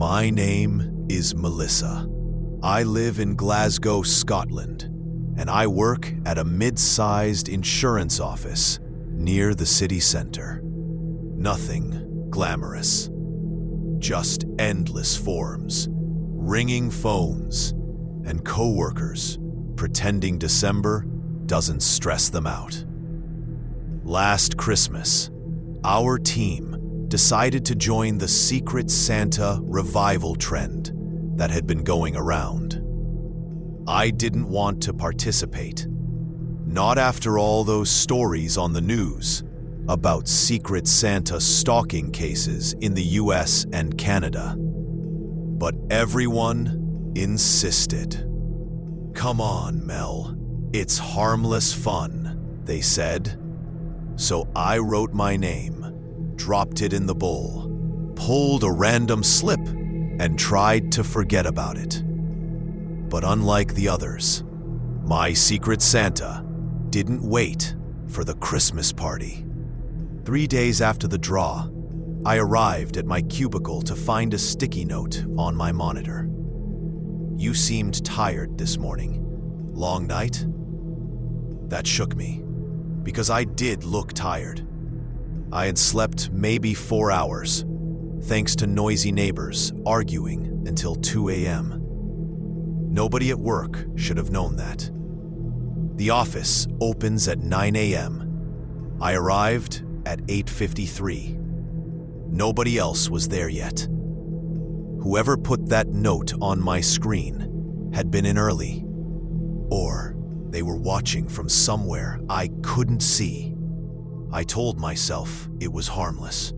My name is Melissa. I live in Glasgow, Scotland, and I work at a mid-sized insurance office near the city centre. Nothing glamorous. Just endless forms, ringing phones, and co-workers pretending December doesn't stress them out. Last Christmas, our team decided to join the Secret Santa revival trend that had been going around. I didn't want to participate, not after all those stories on the news about Secret Santa stalking cases in the US and Canada. But everyone insisted. "Come on, Mel, it's harmless fun," they said. So I wrote my name, dropped it in the bowl, pulled a random slip, and tried to forget about it. But unlike the others, my Secret Santa didn't wait for the Christmas party. 3 days after the draw, I arrived at my cubicle to find a sticky note on my monitor. "You seemed tired this morning. Long night?" That shook me, because I did look tired. I had slept maybe 4 hours, thanks to noisy neighbors arguing until 2 a.m. Nobody at work should have known that. The office opens at 9 a.m. I arrived at 8:53. Nobody else was there yet. Whoever put that note on my screen had been in early, or they were watching from somewhere I couldn't see. I told myself it was harmless.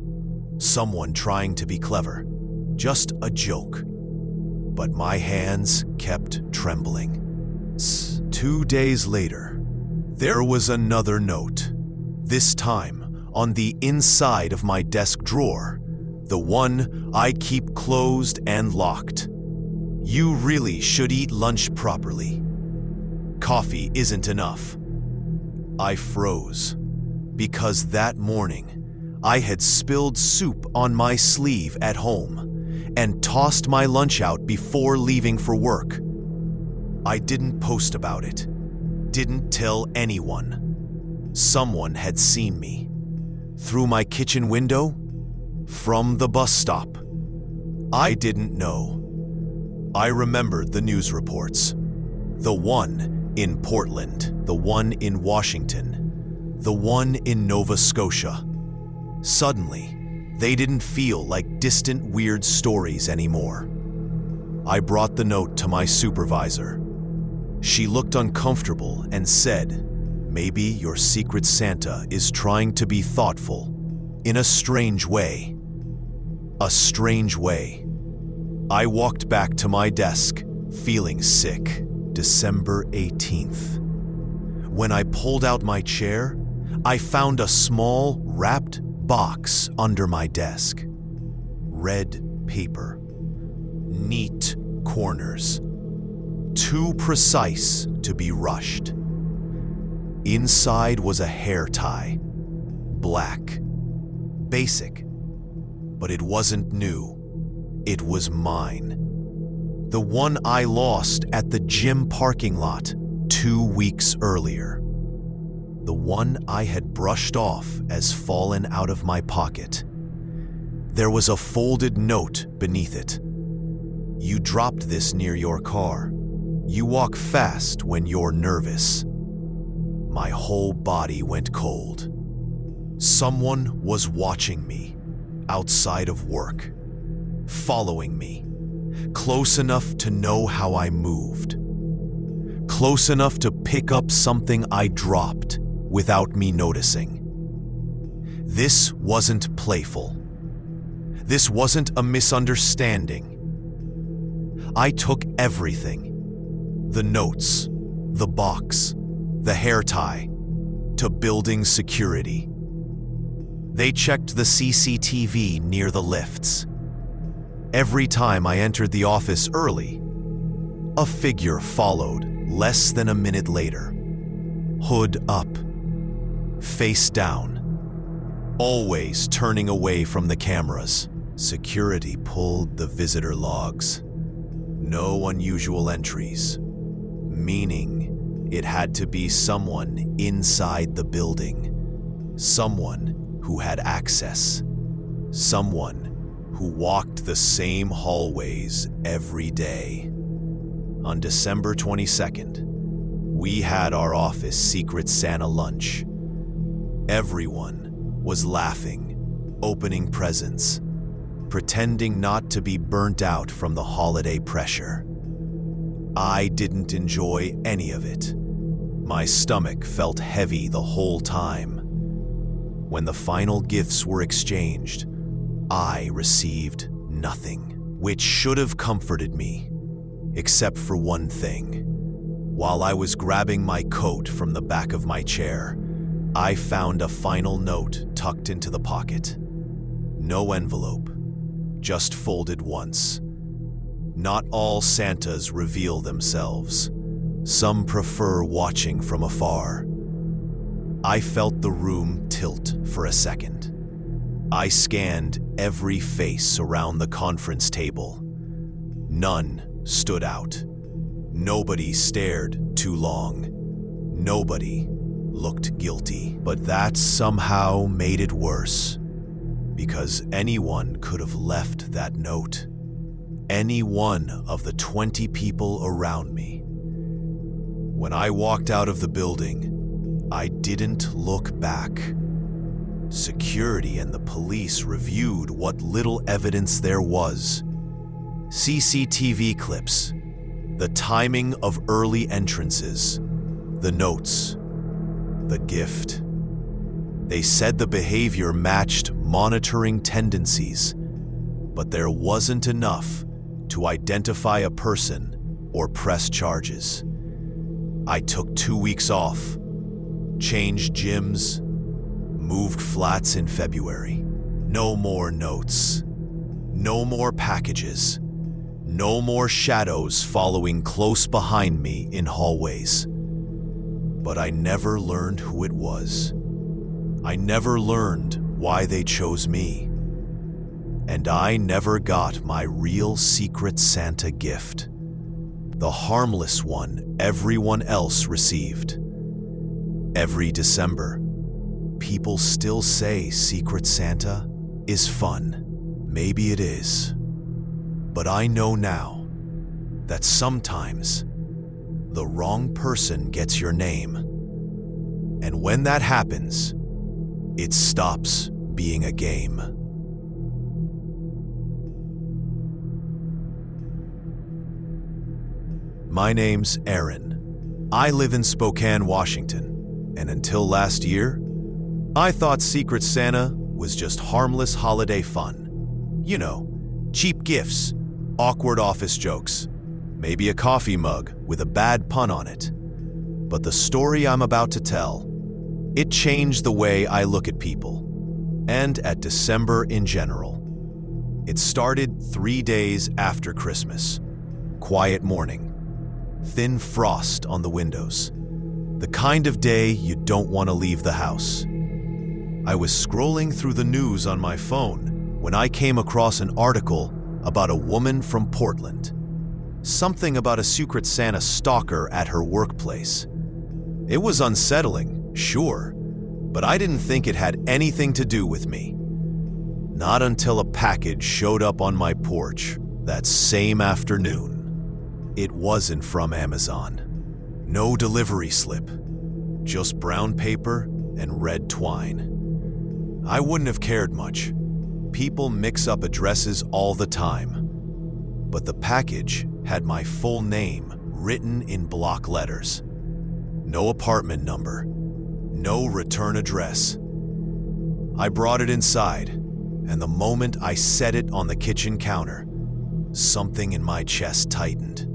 Someone trying to be clever. Just a joke. But my hands kept trembling. 2 days later, there was another note. This time on the inside of my desk drawer, the one I keep closed and locked. "You really should eat lunch properly. Coffee isn't enough." I froze, because that morning I had spilled soup on my sleeve at home and tossed my lunch out before leaving for work. I didn't post about it, didn't tell anyone. Someone had seen me. Through my kitchen window? From the bus stop? I didn't know. I remembered the news reports. The one in Portland, the one in Washington, the one in Nova Scotia. Suddenly, they didn't feel like distant, weird stories anymore. I brought the note to my supervisor. She looked uncomfortable and said, "Maybe your Secret Santa is trying to be thoughtful, in a strange way." A strange way. I walked back to my desk, feeling sick. December 18th. When I pulled out my chair, I found a small, wrapped box under my desk. Red paper. Neat corners. Too precise to be rushed. Inside was a hair tie. Black. Basic. But it wasn't new. It was mine. The one I lost at the gym parking lot 2 weeks earlier. The one I had brushed off as fallen out of my pocket. There was a folded note beneath it. "You dropped this near your car. You walk fast when you're nervous." My whole body went cold. Someone was watching me, outside of work, following me, close enough to know how I moved, close enough to pick up something I dropped without me noticing. This wasn't playful. This wasn't a misunderstanding. I took everything, the notes, the box, the hair tie, to building security. They checked the CCTV near the lifts. Every time I entered the office early, a figure followed less than a minute later. Hood up, face down, always turning away from the cameras. Security pulled the visitor logs. No unusual entries, meaning it had to be someone inside the building, someone who had access, someone who walked the same hallways every day. On December 22nd, we had our office Secret Santa lunch. Everyone was laughing, opening presents, pretending not to be burnt out from the holiday pressure. I didn't enjoy any of it. My stomach felt heavy the whole time. When the final gifts were exchanged, I received nothing, which should have comforted me, except for one thing. While I was grabbing my coat from the back of my chair, I found a final note tucked into the pocket. No envelope, just folded once. Not all Santas reveal themselves. Some prefer watching from afar. I felt the room tilt for a second. I scanned every face around the conference table. None stood out. Nobody stared too long. Nobody looked guilty. But that somehow made it worse, because anyone could have left that note. Any one of the 20 people around me. When I walked out of the building, I didn't look back. Security and the police reviewed what little evidence there was. CCTV clips, the timing of early entrances, the notes, the gift. They said the behavior matched monitoring tendencies, but there wasn't enough to identify a person or press charges. I took 2 weeks off, changed gyms, moved flats in February. No more notes. No more packages. No more shadows following close behind me in hallways. But I never learned who it was. I never learned why they chose me. And I never got my real Secret Santa gift. The harmless one everyone else received. Every December, people still say Secret Santa is fun. Maybe it is. But I know now that sometimes the wrong person gets your name. And when that happens, it stops being a game. My name's Aaron. I live in Spokane, Washington, and until last year, I thought Secret Santa was just harmless holiday fun. You know, cheap gifts, awkward office jokes, maybe a coffee mug with a bad pun on it. But the story I'm about to tell, it changed the way I look at people, and at December in general. It started 3 days after Christmas. Quiet morning. Thin frost on the windows. The kind of day you don't want to leave the house. I was scrolling through the news on my phone when I came across an article about a woman from Portland. Something about a Secret Santa stalker at her workplace. It was unsettling, sure, but I didn't think it had anything to do with me. Not until a package showed up on my porch that same afternoon. It wasn't from Amazon. No delivery slip, just brown paper and red twine. I wouldn't have cared much. People mix up addresses all the time. But the package had my full name written in block letters. No apartment number, no return address. I brought it inside, and the moment I set it on the kitchen counter, something in my chest tightened.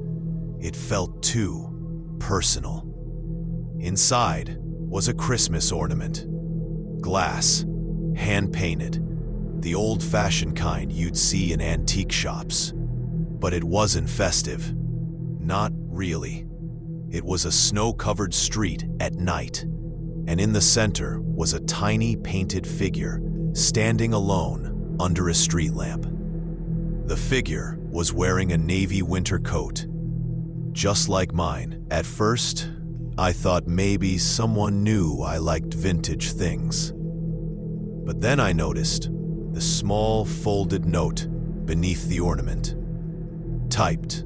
It felt too personal. Inside was a Christmas ornament. Glass, hand-painted, the old-fashioned kind you'd see in antique shops. But it wasn't festive. Not really. It was a snow-covered street at night, and in the center was a tiny painted figure standing alone under a street lamp. The figure was wearing a navy winter coat, just like mine. At first, I thought maybe someone knew I liked vintage things. But then I noticed the small folded note beneath the ornament. Typed,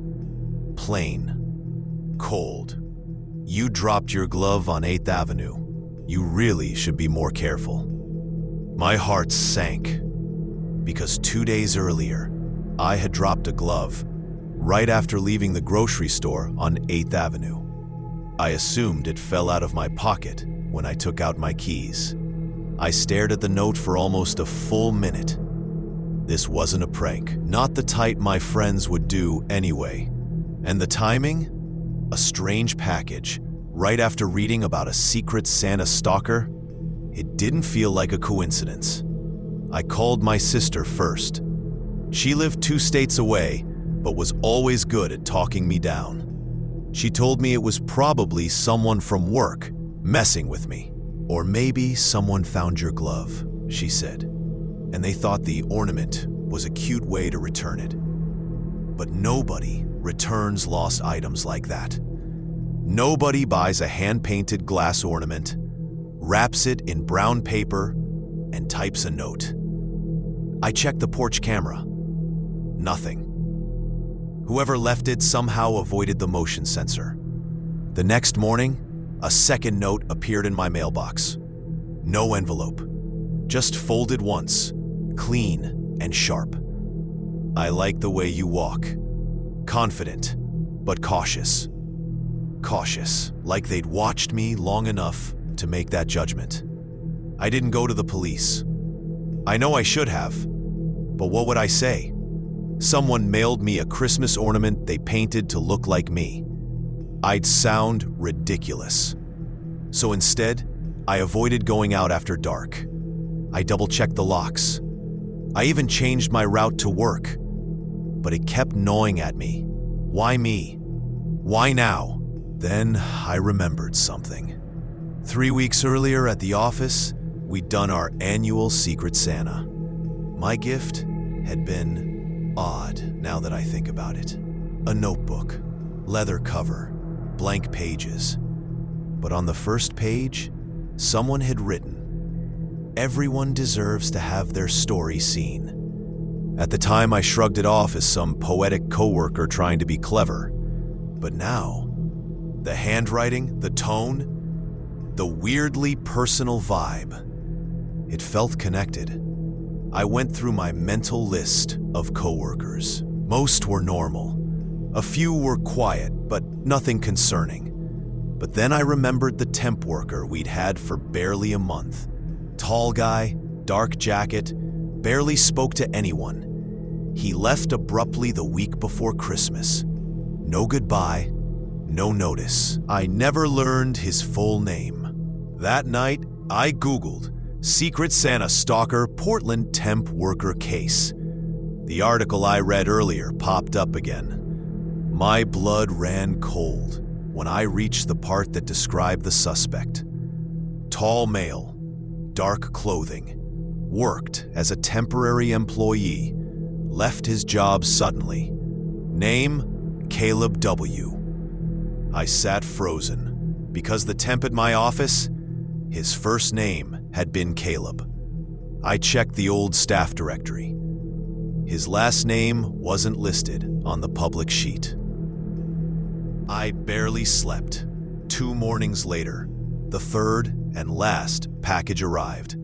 plain, cold. You dropped your glove on 8th Avenue. You really should be more careful. My heart sank, because 2 days earlier, I had dropped a glove right after leaving the grocery store on 8th Avenue. I assumed it fell out of my pocket when I took out my keys. I stared at the note for almost a full minute. This wasn't a prank, not the type my friends would do anyway. And the timing? A strange package, right after reading about a secret Santa stalker? It didn't feel like a coincidence. I called my sister first. She lived 2 states away, but was always good at talking me down. She told me it was probably someone from work messing with me. Or maybe someone found your glove, she said, and they thought the ornament was a cute way to return it. But nobody returns lost items like that. Nobody buys a hand-painted glass ornament, wraps it in brown paper, and types a note. I checked the porch camera. Nothing. Whoever left it somehow avoided the motion sensor. The next morning, a second note appeared in my mailbox. No envelope, just folded once, clean and sharp. I like the way you walk. Confident, but cautious. Cautious, like they'd watched me long enough to make that judgment. I didn't go to the police. I know I should have, but what would I say? Someone mailed me a Christmas ornament they painted to look like me. I'd sound ridiculous. So instead, I avoided going out after dark. I double-checked the locks. I even changed my route to work. But it kept gnawing at me. Why me? Why now? Then I remembered something. 3 weeks earlier at the office, we'd done our annual Secret Santa. My gift had been odd now that I think about it. A notebook, leather cover, blank pages. But on the first page, someone had written, "Everyone deserves to have their story seen." At the time, I shrugged it off as some poetic coworker trying to be clever. But now, the handwriting, the tone, the weirdly personal vibe, it felt connected. I went through my mental list of coworkers. Most were normal. A few were quiet, but nothing concerning. But then I remembered the temp worker we'd had for barely a month. Tall guy, dark jacket, barely spoke to anyone. He left abruptly the week before Christmas. No goodbye, no notice. I never learned his full name. That night, I Googled Secret Santa Stalker Portland Temp Worker Case. The article I read earlier popped up again. My blood ran cold when I reached the part that described the suspect. Tall male, dark clothing, worked as a temporary employee, left his job suddenly. Name, Caleb W. I sat frozen, because the temp at my office, his first name had been Caleb. I checked the old staff directory. His last name wasn't listed on the public sheet. I barely slept. 2 mornings later, the third and last package arrived.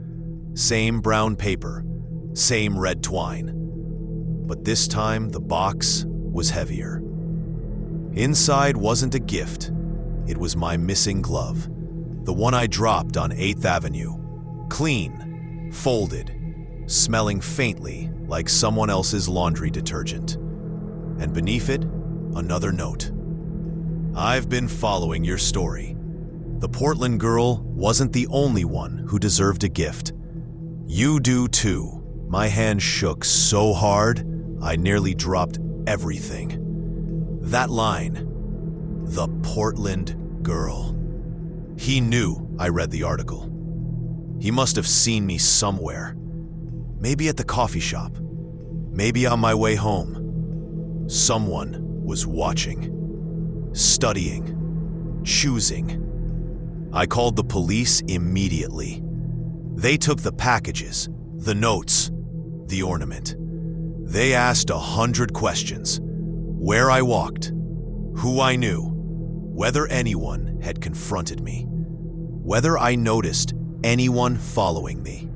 Same brown paper, same red twine. But this time, the box was heavier. Inside wasn't a gift. It was my missing glove, the one I dropped on 8th Avenue. Clean, folded, smelling faintly like someone else's laundry detergent. And beneath it, another note. I've been following your story. The Portland girl wasn't the only one who deserved a gift. You do too. My hand shook so hard, I nearly dropped everything. That line, the Portland girl. He knew I read the article. He must have seen me somewhere. Maybe at the coffee shop. Maybe on my way home. Someone was watching, studying, choosing. I called the police immediately. They took the packages, the notes, the ornament. They asked 100 questions. Where I walked, who I knew, whether anyone had confronted me, whether I noticed anyone following me.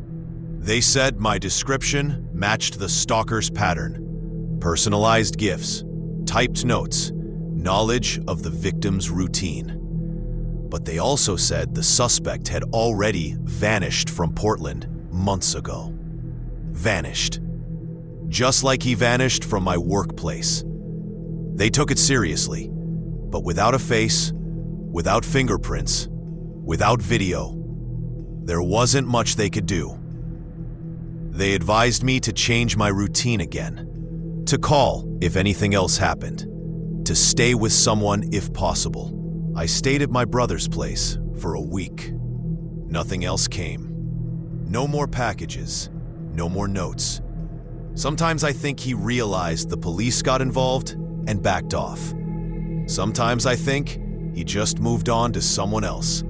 They said my description matched the stalker's pattern. Personalized gifts, typed notes, knowledge of the victim's routine. But they also said the suspect had already vanished from Portland months ago. Vanished. Just like he vanished from my workplace. They took it seriously, but without a face, without fingerprints, without video, there wasn't much they could do. They advised me to change my routine again, to call if anything else happened, to stay with someone if possible. I stayed at my brother's place for a week. Nothing else came. No more packages, no more notes. Sometimes I think he realized the police got involved and backed off. Sometimes I think he just moved on to someone else.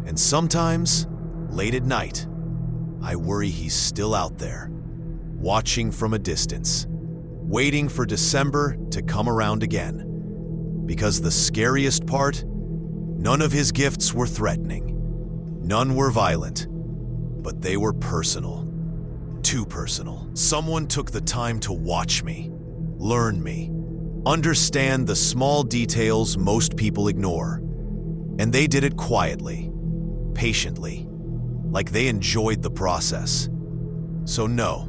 And sometimes, late at night, I worry he's still out there, watching from a distance, waiting for December to come around again. Because the scariest part, none of his gifts were threatening. None were violent, but they were personal. Too personal. Someone took the time to watch me, learn me, understand the small details most people ignore. And they did it quietly, patiently, like they enjoyed the process. So no,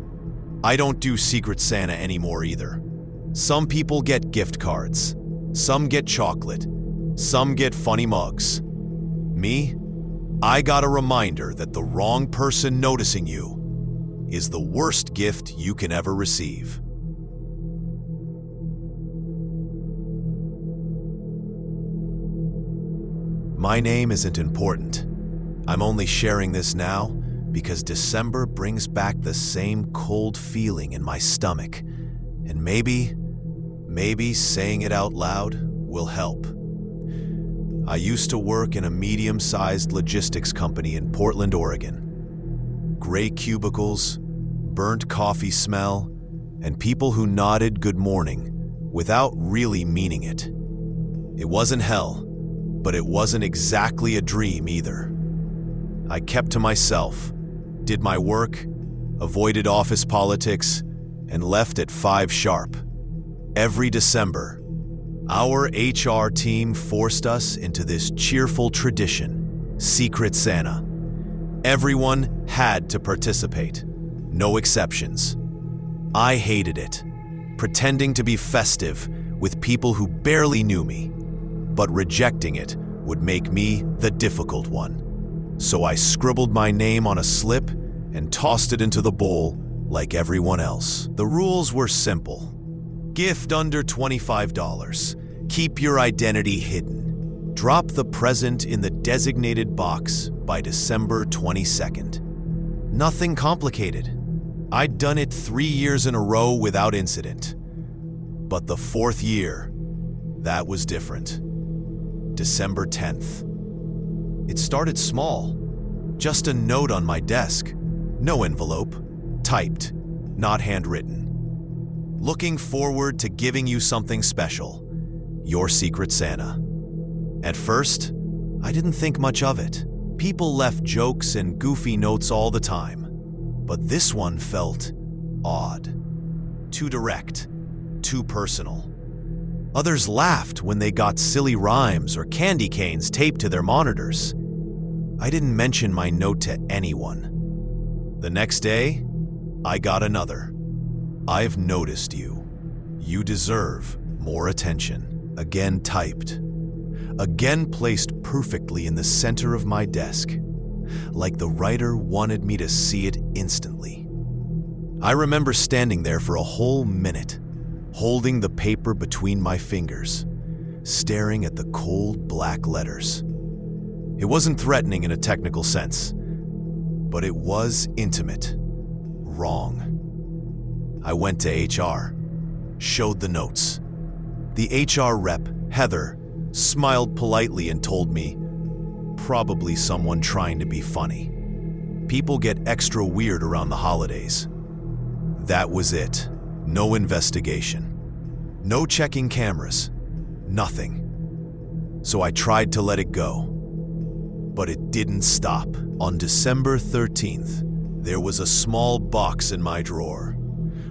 I don't do Secret Santa anymore either. Some people get gift cards, some get chocolate, some get funny mugs. Me, I got a reminder that the wrong person noticing you is the worst gift you can ever receive. My name isn't important. I'm only sharing this now because December brings back the same cold feeling in my stomach. And maybe saying it out loud will help. I used to work in a medium-sized logistics company in Portland, Oregon. Gray cubicles, burnt coffee smell, and people who nodded good morning without really meaning it. It wasn't hell, but it wasn't exactly a dream either. I kept to myself, did my work, avoided office politics, and left at 5 sharp. Every December, our HR team forced us into this cheerful tradition, Secret Santa. Everyone had to participate, no exceptions. I hated it, pretending to be festive with people who barely knew me, but rejecting it would make me the difficult one. So I scribbled my name on a slip and tossed it into the bowl like everyone else. The rules were simple. Gift under $25. Keep your identity hidden. Drop the present in the designated box by December 22nd. Nothing complicated. I'd done it 3 years in a row without incident. But the 4th year, that was different. December 10th. It started small. Just a note on my desk. No envelope. Typed, not handwritten. Looking forward to giving you something special. Your Secret Santa. At first, I didn't think much of it. People left jokes and goofy notes all the time. But this one felt odd. Too direct. Too personal. Others laughed when they got silly rhymes or candy canes taped to their monitors. I didn't mention my note to anyone. The next day, I got another. I've noticed you. You deserve more attention. Again typed. Again placed perfectly in the center of my desk, like the writer wanted me to see it instantly. I remember standing there for a whole minute, holding the paper between my fingers, staring at the cold black letters. It wasn't threatening in a technical sense, but it was intimate, wrong. I went to HR, showed the notes. The HR rep, Heather, smiled politely and told me, probably someone trying to be funny. People get extra weird around the holidays. That was it. No investigation. No checking cameras. Nothing. So I tried to let it go. But it didn't stop. On December 13th, there was a small box in my drawer.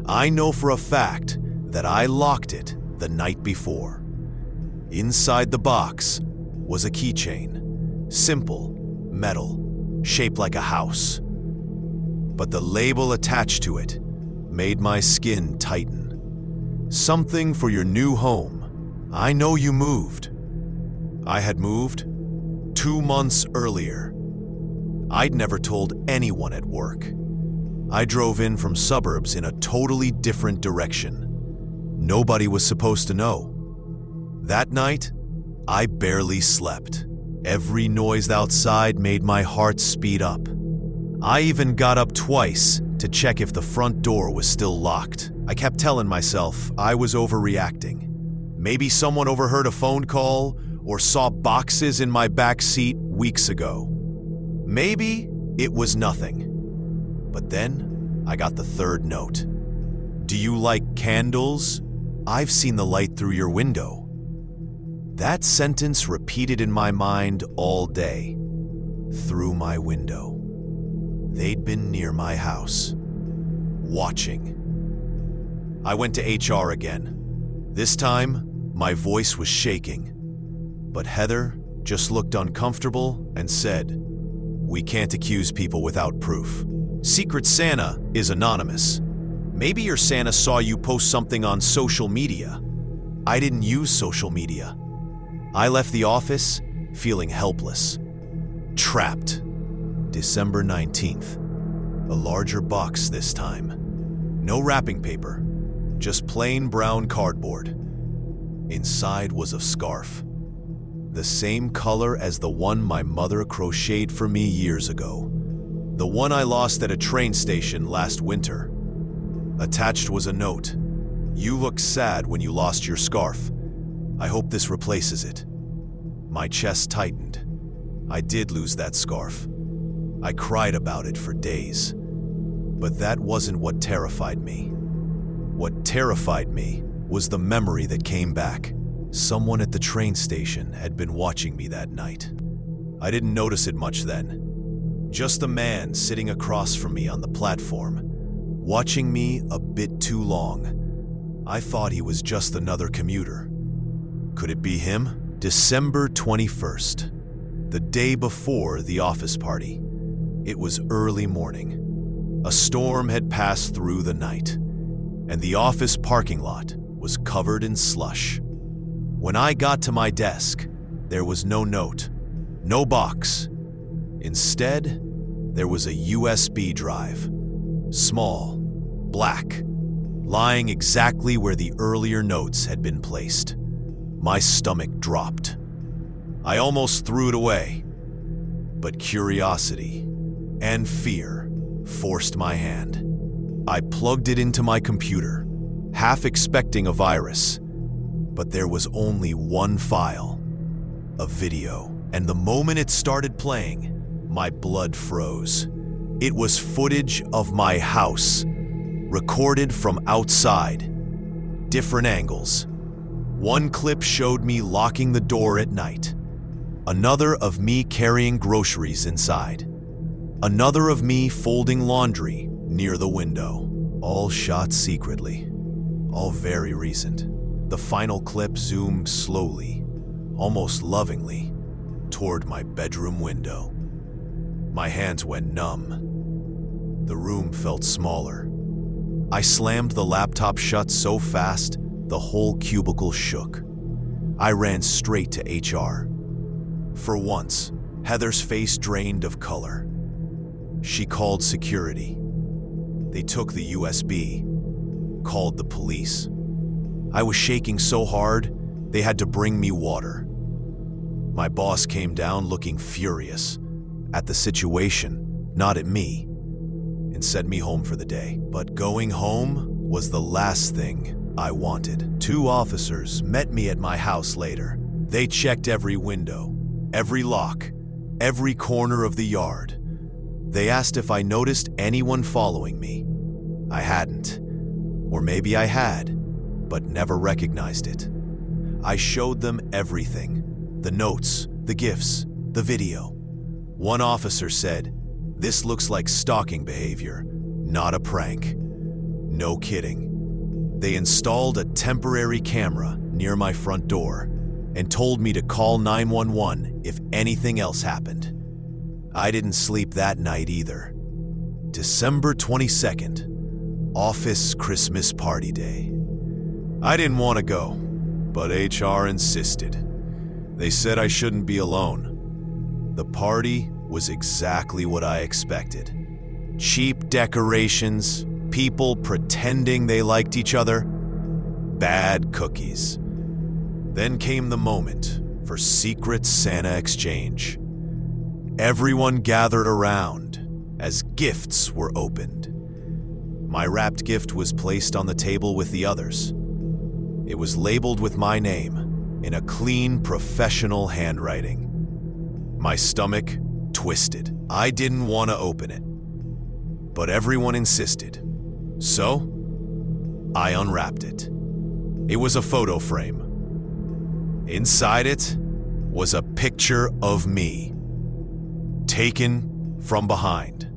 I know for a fact that I locked it the night before. Inside the box was a keychain. Simple, metal, shaped like a house. But the label attached to it made my skin tighten. Something for your new home. I know you moved. I had moved 2 months earlier. I'd never told anyone at work. I drove in from suburbs in a totally different direction. Nobody was supposed to know. That night, I barely slept. Every noise outside made my heart speed up. I even got up twice to check if the front door was still locked. I kept telling myself I was overreacting. Maybe someone overheard a phone call or saw boxes in my back seat weeks ago. Maybe it was nothing. But then I got the third note. Do you like candles? I've seen the light through your window. That sentence repeated in my mind all day. Through my window. They'd been near my house, watching. I went to HR again. This time, my voice was shaking. But Heather just looked uncomfortable and said, "We can't accuse people without proof. Secret Santa is anonymous. Maybe your Santa saw you post something on social media." I didn't use social media. I left the office feeling helpless. Trapped. December 19th. A larger box this time. No wrapping paper, just plain brown cardboard. Inside was a scarf. The same color as the one my mother crocheted for me years ago. The one I lost at a train station last winter. Attached was a note. "You look sad when you lost your scarf. I hope this replaces it." My chest tightened. I did lose that scarf. I cried about it for days. But that wasn't what terrified me. What terrified me was the memory that came back. Someone at the train station had been watching me that night. I didn't notice it much then. Just a man sitting across from me on the platform, watching me a bit too long. I thought he was just another commuter. Could it be him? December 21st, the day before the office party. It was early morning. A storm had passed through the night, and the office parking lot was covered in slush. When I got to my desk, there was no note, no box. Instead, there was a USB drive. Small, black, lying exactly where the earlier notes had been placed. My stomach dropped. I almost threw it away. But curiosity and fear forced my hand. I plugged it into my computer, half expecting a virus. But there was only one file, a video. And the moment it started playing, my blood froze. It was footage of my house, recorded from outside, different angles. One clip showed me locking the door at night. Another of me carrying groceries inside. Another of me folding laundry near the window. All shot secretly. All very recent. The final clip zoomed slowly, almost lovingly, toward my bedroom window. My hands went numb. The room felt smaller. I slammed the laptop shut so fast, the whole cubicle shook. I ran straight to HR. For once, Heather's face drained of color. She called security. They took the USB, called the police. I was shaking so hard, they had to bring me water. My boss came down looking furious, at the situation, not at me. and sent me home for the day. But going home was the last thing I wanted. 2 officers met me at my house later. They checked every window, every lock, every corner of the yard. They asked if I noticed anyone following me. I hadn't. Or maybe I had, but never recognized it. I showed them everything. The notes, the gifts, the video. One officer said, "This looks like stalking behavior, not a prank." No kidding. They installed a temporary camera near my front door and told me to call 911 if anything else happened. I didn't sleep that night either. December 22nd, office Christmas party day. I didn't want to go, but HR insisted. They said I shouldn't be alone. The party was exactly what I expected. Cheap decorations, people pretending they liked each other, bad cookies. Then came the moment for Secret Santa exchange. Everyone gathered around as gifts were opened. My wrapped gift was placed on the table with the others. It was labeled with my name in a clean, professional handwriting. My stomach twisted. I didn't want to open it, but everyone insisted. So, I unwrapped it. It was a photo frame. Inside it was a picture of me, taken from behind,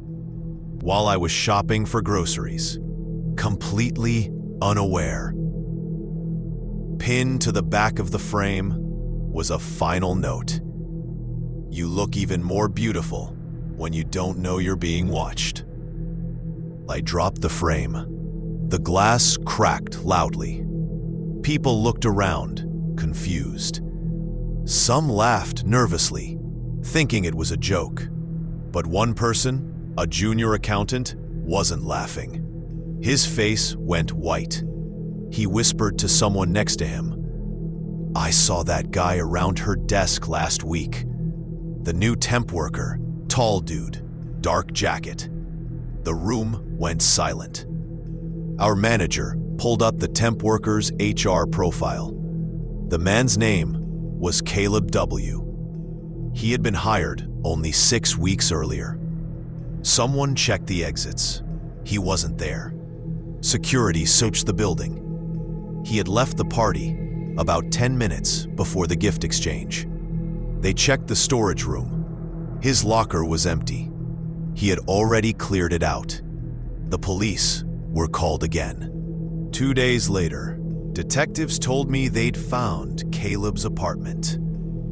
while I was shopping for groceries, completely unaware. Pinned to the back of the frame was a final note. You look even more beautiful when you don't know you're being watched. I dropped the frame. The glass cracked loudly. People looked around, confused. Some laughed nervously, thinking it was a joke. But one person, a junior accountant, wasn't laughing. His face went white. He whispered to someone next to him, "I saw that guy around her desk last week. The new temp worker, tall dude, dark jacket." The room went silent. Our manager pulled up the temp worker's HR profile. The man's name was Caleb W. He had been hired only 6 weeks earlier. Someone checked the exits. He wasn't there. Security searched the building. He had left the party about 10 minutes before the gift exchange. They checked the storage room. His locker was empty. He had already cleared it out. The police were called again. 2 days later, detectives told me they'd found Caleb's apartment.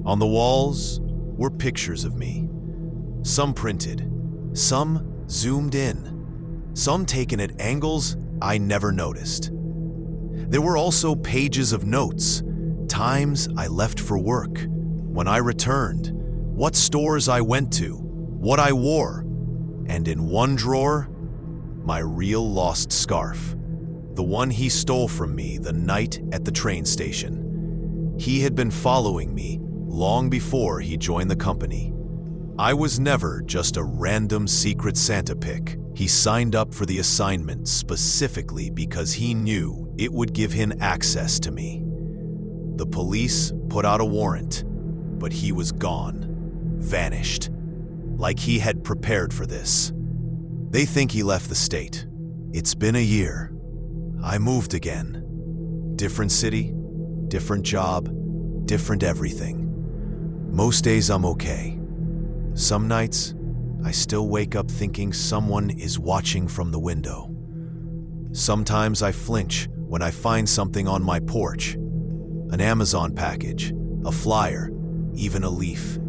On the walls were pictures of me. Some printed, some zoomed in, some taken at angles I never noticed. There were also pages of notes, times I left for work, when I returned, what stores I went to, what I wore, and in one drawer, my real lost scarf, the one he stole from me the night at the train station. He had been following me long before he joined the company. I was never just a random Secret Santa pick. He signed up for the assignment specifically because he knew it would give him access to me. The police put out a warrant, but he was gone, vanished, like he had prepared for this. They think he left the state. It's been a year. I moved again. Different city, different job, different everything. Most days I'm okay. Some nights, I still wake up thinking someone is watching from the window. Sometimes I flinch when I find something on my porch. An Amazon package, a flyer, even a leaf.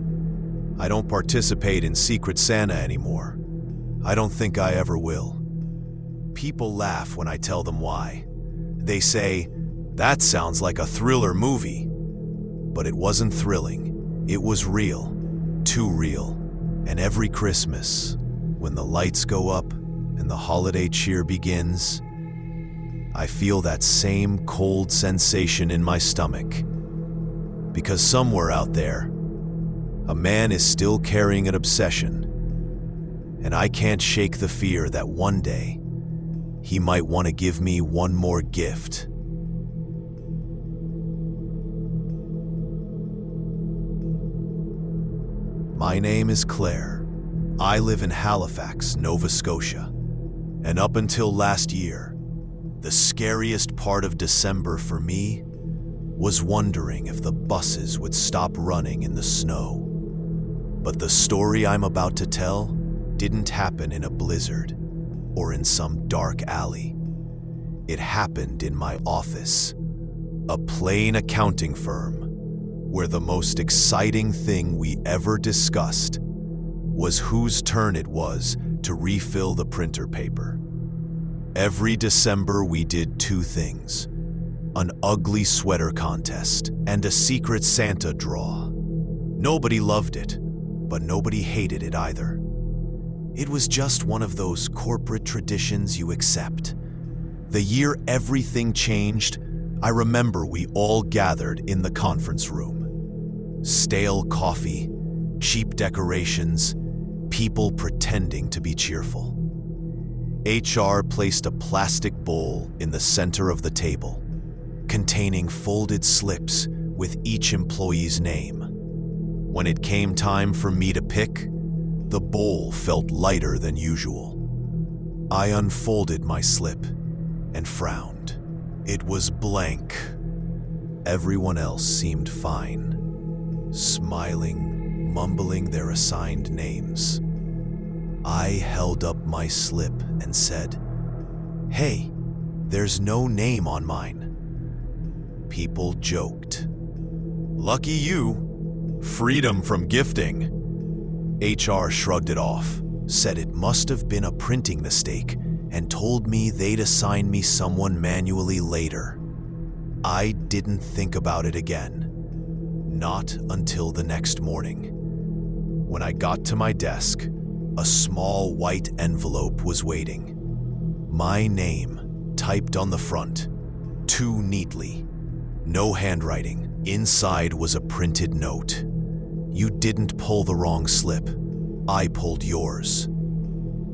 I don't participate in Secret Santa anymore. I don't think I ever will. People laugh when I tell them why. They say, "That sounds like a thriller movie." But it wasn't thrilling. It was real. Too real. And every Christmas, when the lights go up and the holiday cheer begins, I feel that same cold sensation in my stomach. Because somewhere out there, a man is still carrying an obsession. and I can't shake the fear that one day he might want to give me one more gift. My name is Claire. I live in Halifax, Nova Scotia. And up until last year, the scariest part of December for me was wondering if the buses would stop running in the snow. But the story I'm about to tell didn't happen in a blizzard or in some dark alley. It happened in my office, a plain accounting firm, where the most exciting thing we ever discussed was whose turn it was to refill the printer paper. Every December we did two things: an ugly sweater contest and a secret Santa draw. Nobody loved it, but nobody hated it either. It was just one of those corporate traditions you accept. The year everything changed, I remember we all gathered in the conference room. Stale coffee, cheap decorations, people pretending to be cheerful. HR placed a plastic bowl in the center of the table, containing folded slips with each employee's name. When it came time for me to pick, the bowl felt lighter than usual. I unfolded my slip and frowned. It was blank. Everyone else seemed fine, smiling, mumbling their assigned names. I held up my slip and said, "Hey, there's no name on mine." People joked. "Lucky you. Freedom from gifting." HR shrugged it off, said it must have been a printing mistake, and told me they'd assign me someone manually later. I didn't think about it again. Not until the next morning. When I got to my desk, a small white envelope was waiting. My name, typed on the front, too neatly. No handwriting. Inside was a printed note. "You didn't pull the wrong slip. I pulled yours."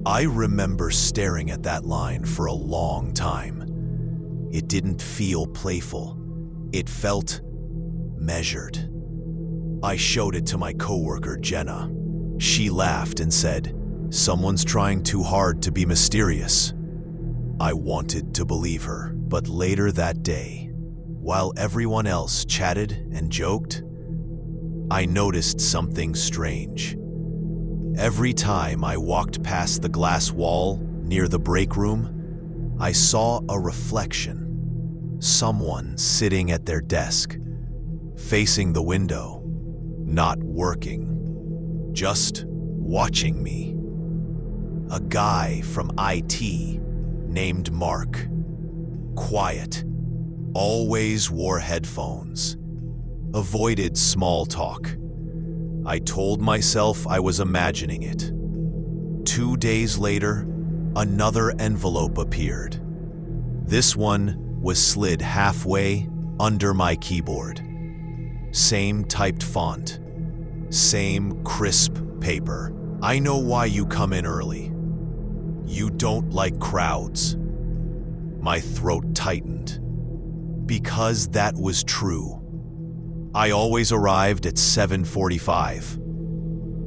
I remember staring at that line for a long time. It didn't feel playful. It felt measured. I showed it to my coworker, Jenna. She laughed and said, "Someone's trying too hard to be mysterious." I wanted to believe her, but later that day, while everyone else chatted and joked, I noticed something strange. Every time I walked past the glass wall near the break room, I saw a reflection. Someone sitting at their desk, facing the window, not working, just watching me. A guy from IT named Mark. Quiet, always wore headphones, avoided small talk. I told myself I was imagining it. 2 days later, another envelope appeared. This one was slid halfway under my keyboard. Same typed font, same crisp paper. "I know why you come in early. You don't like crowds." My throat tightened. Because that was true. I always arrived at 7:45.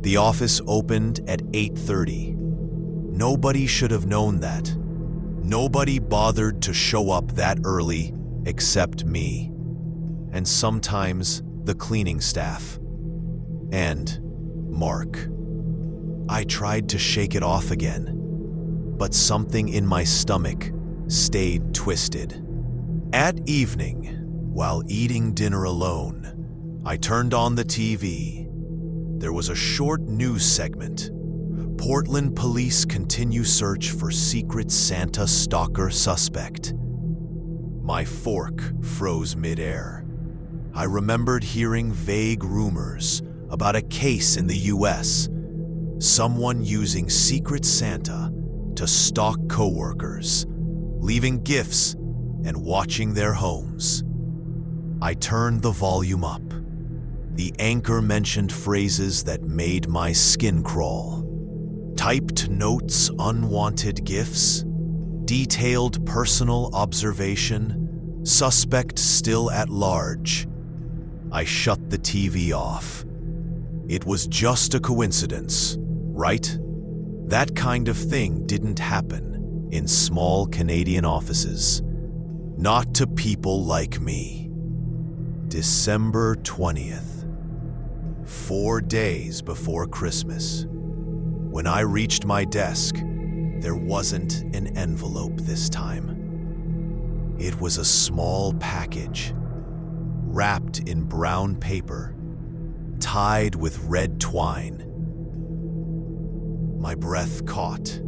The office opened at 8:30. Nobody should have known that. Nobody bothered to show up that early except me, and sometimes the cleaning staff, and Mark. I tried to shake it off again, but something in my stomach stayed twisted. At evening, while eating dinner alone, I turned on the TV. There was a short news segment. Portland police continue search for secret Santa stalker suspect. My fork froze midair. I remembered hearing vague rumors about a case in the US. Someone using secret Santa to stalk coworkers, leaving gifts and watching their homes. I turned the volume up. The anchor mentioned phrases that made my skin crawl. Typed notes, unwanted gifts, detailed personal observation, suspect still at large. I shut the TV off. It was just a coincidence, right? That kind of thing didn't happen in small Canadian offices. Not to people like me. December 20th, 4 days before Christmas. When I reached my desk, there wasn't an envelope this time. It was a small package, wrapped in brown paper, tied with red twine. My breath caught.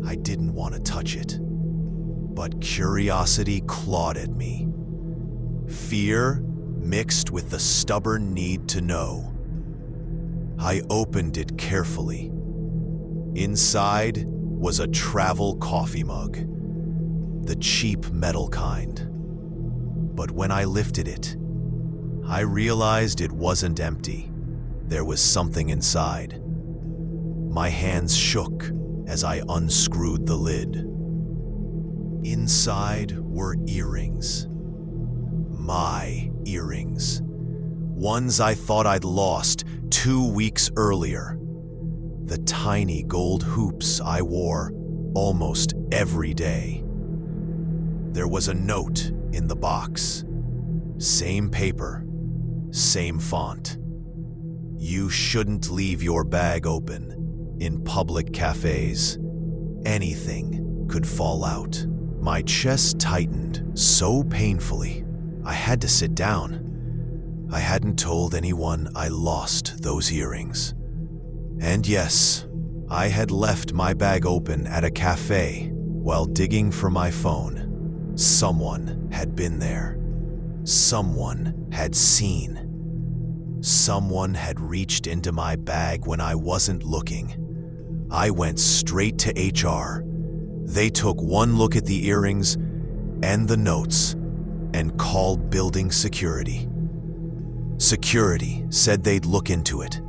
I didn't want to touch it, but curiosity clawed at me. Fear mixed with the stubborn need to know. I opened it carefully. Inside was a travel coffee mug, the cheap metal kind. But when I lifted it, I realized it wasn't empty. There was something inside. My hands shook as I unscrewed the lid. Inside were earrings. My earrings. Ones I thought I'd lost 2 weeks earlier. The tiny gold hoops I wore almost every day. There was a note in the box. Same paper, same font. You shouldn't leave your bag open in public cafes. Anything could fall out. My chest tightened so painfully, I had to sit down. I hadn't told anyone I lost those earrings. And yes, I had left my bag open at a cafe while digging for my phone. Someone had been there. Someone had seen. Someone had reached into my bag when I wasn't looking. I went straight to HR. They took one look at the earrings and the notes and called building security. Security said they'd look into it,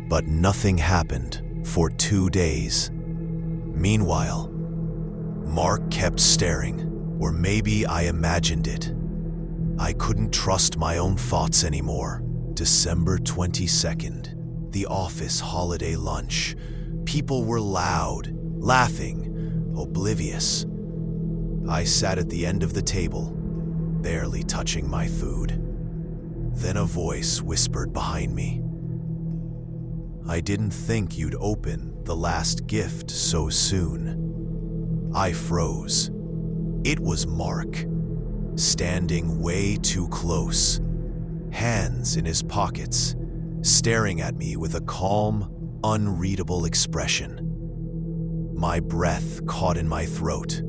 but nothing happened for 2 days. Meanwhile, Mark kept staring, or maybe I imagined it. I couldn't trust my own thoughts anymore. December 22nd, the office holiday lunch. People were loud, laughing, oblivious. I sat at the end of the table, barely touching my food. Then a voice whispered behind me. I didn't think you'd open the last gift so soon. I froze. It was Mark, standing way too close, hands in his pockets, staring at me with a calm, unreadable expression. My breath caught in my throat.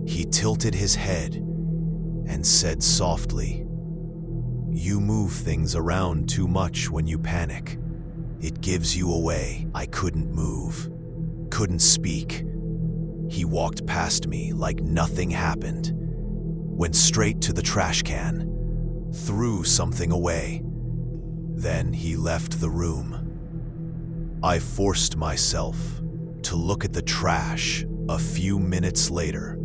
He tilted his head and said softly, "You move things around too much when you panic. It gives you away." I couldn't move, couldn't speak. He walked past me like nothing happened, went straight to the trash can, threw something away. Then he left the room. I forced myself to look at the trash a few minutes later.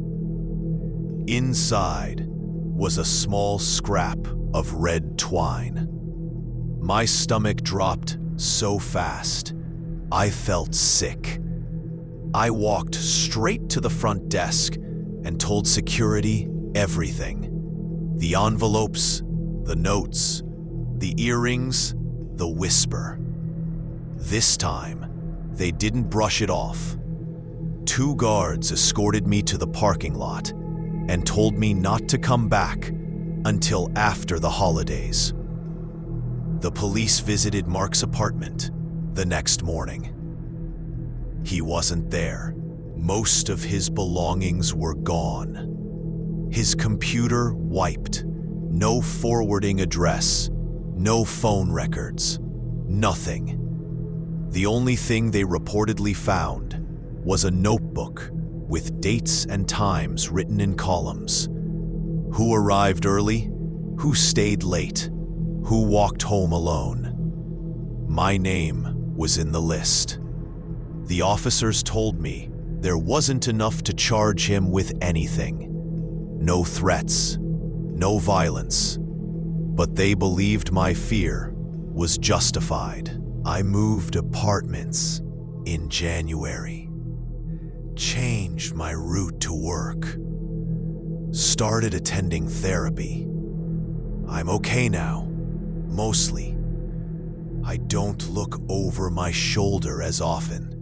Inside was a small scrap of red twine. My stomach dropped so fast, I felt sick. I walked straight to the front desk and told security everything. The envelopes, the notes, the earrings, the whisper. This time, they didn't brush it off. 2 guards escorted me to the parking lot and told me not to come back until after the holidays. The police visited Mark's apartment the next morning. He wasn't there. Most of his belongings were gone. His computer wiped. No forwarding address, no phone records, nothing. The only thing they reportedly found was a notebook with dates and times written in columns. Who arrived early? Who stayed late? Who walked home alone? My name was in the list. The officers told me there wasn't enough to charge him with anything. No threats, no violence. But they believed my fear was justified. I moved apartments in January, changed my route to work, started attending therapy. I'm okay now, mostly. I don't look over my shoulder as often.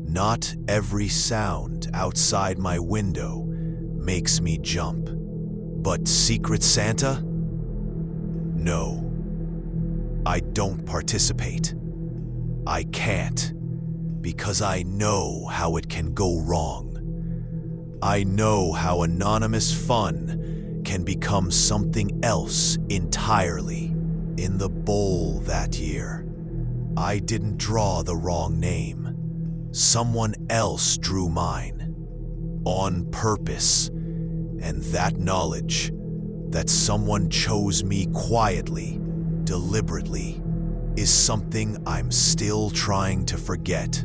Not every sound outside my window makes me jump. But Secret Santa? No. I don't participate. I can't, because I know how it can go wrong. I know how anonymous fun can become something else entirely. In the bowl that year, I didn't draw the wrong name. Someone else drew mine. On purpose. And that knowledge, that someone chose me quietly, deliberately, is something I'm still trying to forget.